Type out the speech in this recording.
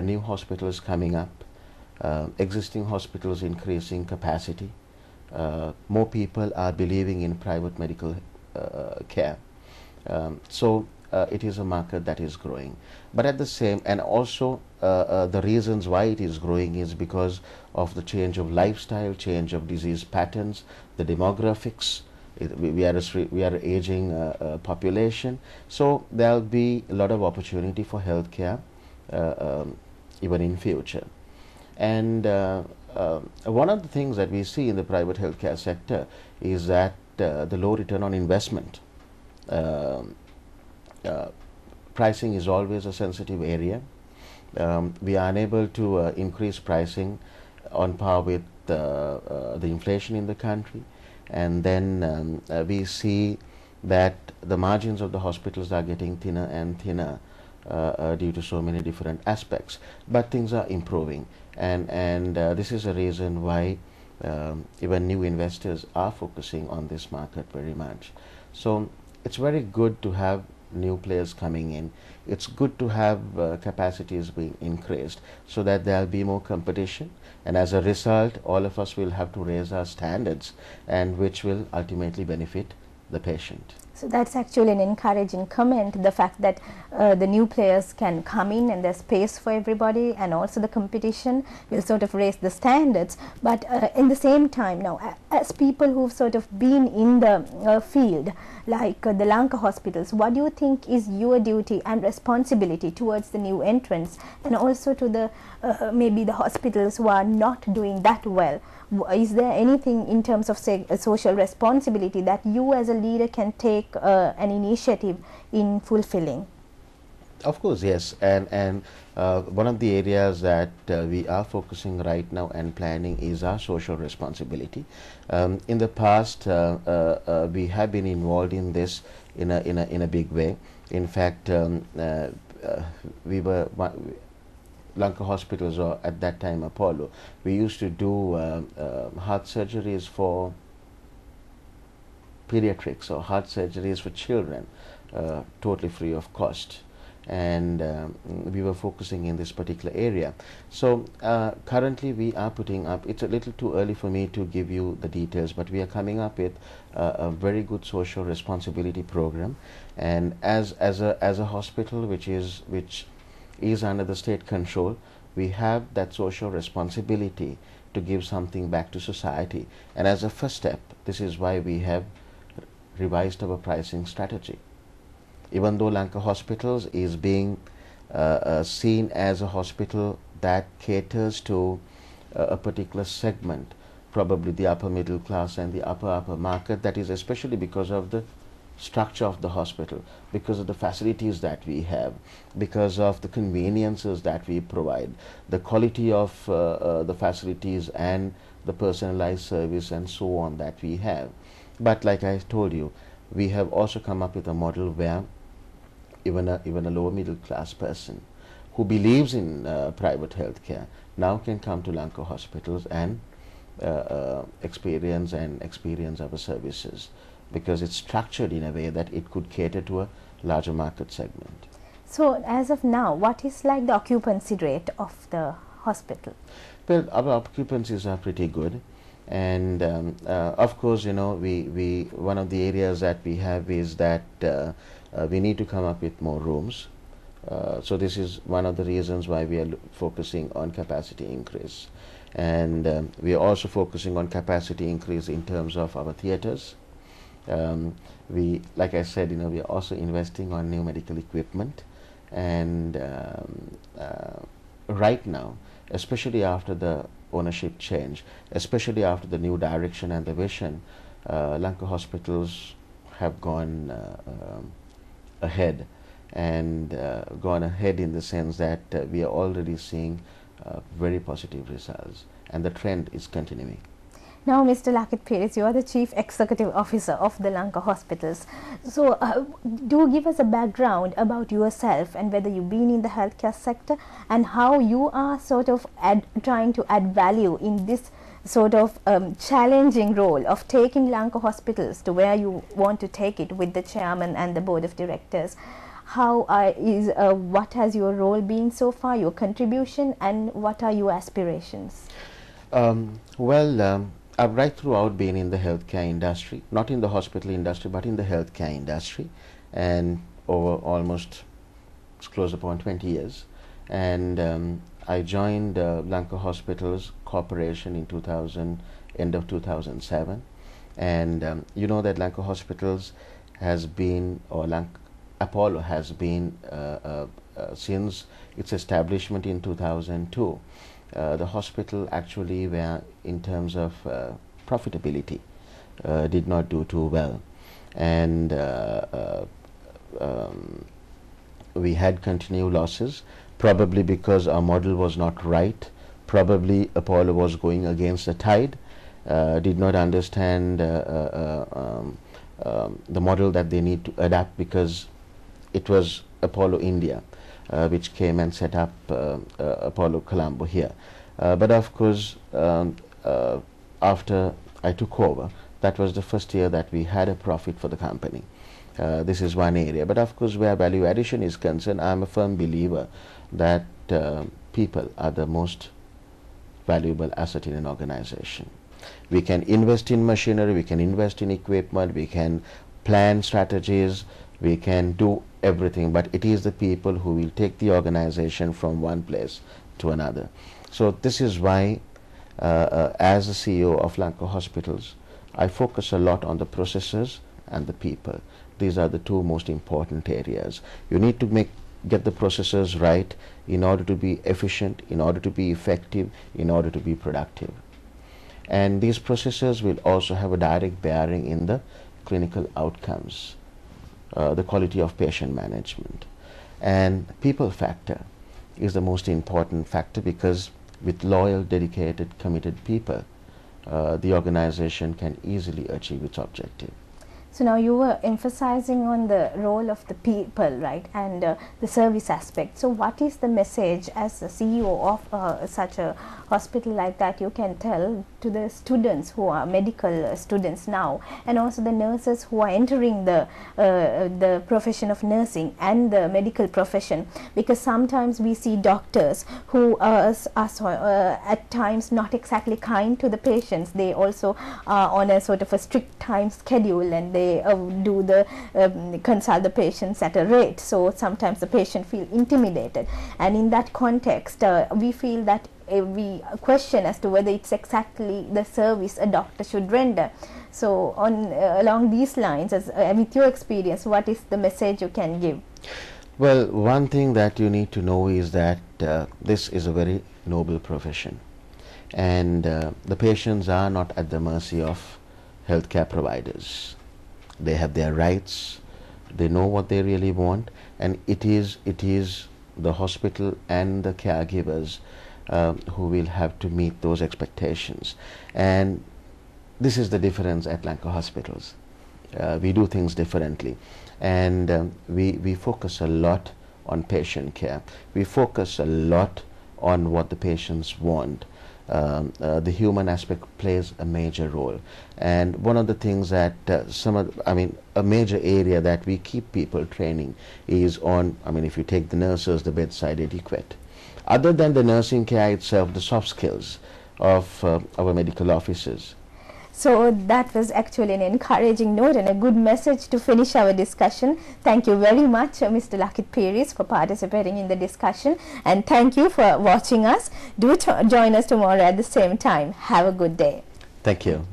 new hospitals coming up, existing hospitals increasing capacity. More people are believing in private medical care. It is a market that is growing. But at the same, and also the reasons why it is growing is because of the change of lifestyle, change of disease patterns, the demographics. We are an aging population, so there will be a lot of opportunity for healthcare even in future. And one of the things that we see in the private healthcare sector is that the low return on investment. Pricing is always a sensitive area. We are unable to increase pricing on par with the inflation in the country, and then we see that the margins of the hospitals are getting thinner and thinner due to so many different aspects. But things are improving, and this is a reason why even new investors are focusing on this market very much. So it's very good to have new players coming in. It's good to have capacities being increased so that there will be more competition, and as a result all of us will have to raise our standards, and which will ultimately benefit the patient. So that's actually an encouraging comment, the fact that the new players can come in and there's space for everybody, and also the competition will sort of raise the standards. But in the same time now, as people who've sort of been in the field, like the Lanka hospitals, what do you think is your duty and responsibility towards the new entrants, and also to the maybe the hospitals who are not doing that well? Is there anything in terms of, say, a social responsibility that you as a leader can take an initiative in fulfilling? Of course, yes, and one of the areas that we are focusing right now and planning is our social responsibility. In the past, we have been involved in this in a big way. In fact, we were Lanka hospitals, or at that time Apollo, we used to do heart surgeries for pediatrics or heart surgeries for children, totally free of cost, and we were focusing in this particular area. So currently we are putting up, it's a little too early for me to give you the details, but we are coming up with a very good social responsibility program, and as a hospital which is under the state control, we have that social responsibility to give something back to society. And as a first step, this is why we have revised our pricing strategy. Even though Lanka Hospitals is being seen as a hospital that caters to a particular segment, probably the upper middle class and the upper market, that is especially because of the structure of the hospital, because of the facilities that we have, because of the conveniences that we provide, the quality of the facilities and the personalized service and so on that we have. But like I told you, we have also come up with a model where even a lower middle class person who believes in private healthcare now can come to Lanka hospitals and experience our services, because it's structured in a way that it could cater to a larger market segment. So as of now, what is like the occupancy rate of the hospital? Well, our occupancies are pretty good, and of course, you know, we one of the areas that we have is that we need to come up with more rooms. So this is one of the reasons why we are focusing on capacity increase, and we are also focusing on capacity increase in terms of our theaters. We, like I said, you know, we are also investing on new medical equipment, and right now, especially after the ownership change, especially after the new direction and the vision, Lanka hospitals have gone ahead, and gone ahead in the sense that we are already seeing very positive results, and the trend is continuing. Now, Mr. Lakith Peris, you are the Chief Executive Officer of the Lanka Hospitals. So, do give us a background about yourself and whether you've been in the healthcare sector and how you are sort of trying to add value in this sort of challenging role of taking Lanka Hospitals to where you want to take it with the chairman and the board of directors. what has your role been so far, your contribution, and what are your aspirations? I've right throughout been in the healthcare industry, not in the hospital industry, but in the healthcare industry, and over almost close upon 20 years. And I joined Lanka Hospitals Corporation in end of 2007. And you know that Lanka Hospitals has been, or Apollo has been, since its establishment in 2002. The hospital actually, where in terms of profitability, did not do too well, and we had continued losses, probably because our model was not right. Probably Apollo was going against the tide, did not understand the model that they need to adapt, because it was Apollo India which came and set up Apollo Colombo here. But of course, after I took over, that was the first year that we had a profit for the company. This is one area. But of course, where value addition is concerned, I'm a firm believer that people are the most valuable asset in an organization. We can invest in machinery, we can invest in equipment, we can plan strategies, we can do everything, but it is the people who will take the organization from one place to another. So this is why, as the CEO of Lanka Hospitals, I focus a lot on the processes and the people. These are the two most important areas. You need to get the processes right in order to be efficient, in order to be effective, in order to be productive. And these processes will also have a direct bearing in the clinical outcomes, the quality of patient management. And people factor is the most important factor, because with loyal, dedicated, committed people, the organization can easily achieve its objective. So now you were emphasizing on the role of the people, right, and the service aspect. So what is the message as the CEO of such a hospital like that you can tell to the students who are medical students now, and also the nurses who are entering the profession of nursing and the medical profession? Because sometimes we see doctors who are at times not exactly kind to the patients. They also are on a sort of a strict time schedule, and they do the consult the patients at a rate, so sometimes the patient feel intimidated, and in that context we feel that we question as to whether it's exactly the service a doctor should render. So on along these lines, as with your experience, what is the message you can give? Well, one thing that you need to know is that this is a very noble profession, and the patients are not at the mercy of healthcare providers. They have their rights, they know what they really want, and it is the hospital and the caregivers who will have to meet those expectations. And this is the difference at Lanka Hospitals. We do things differently, and we focus a lot on patient care. We focus a lot on what the patients want. The human aspect plays a major role, and one of the things that a major area that we keep people training is on, if you take the nurses, the bedside etiquette. Other than the nursing care itself, the soft skills of our medical officers. So that was actually an encouraging note and a good message to finish our discussion. Thank you very much, Mr. Lakith Peris, for participating in the discussion, and thank you for watching us. Do join us tomorrow at the same time. Have a good day. Thank you.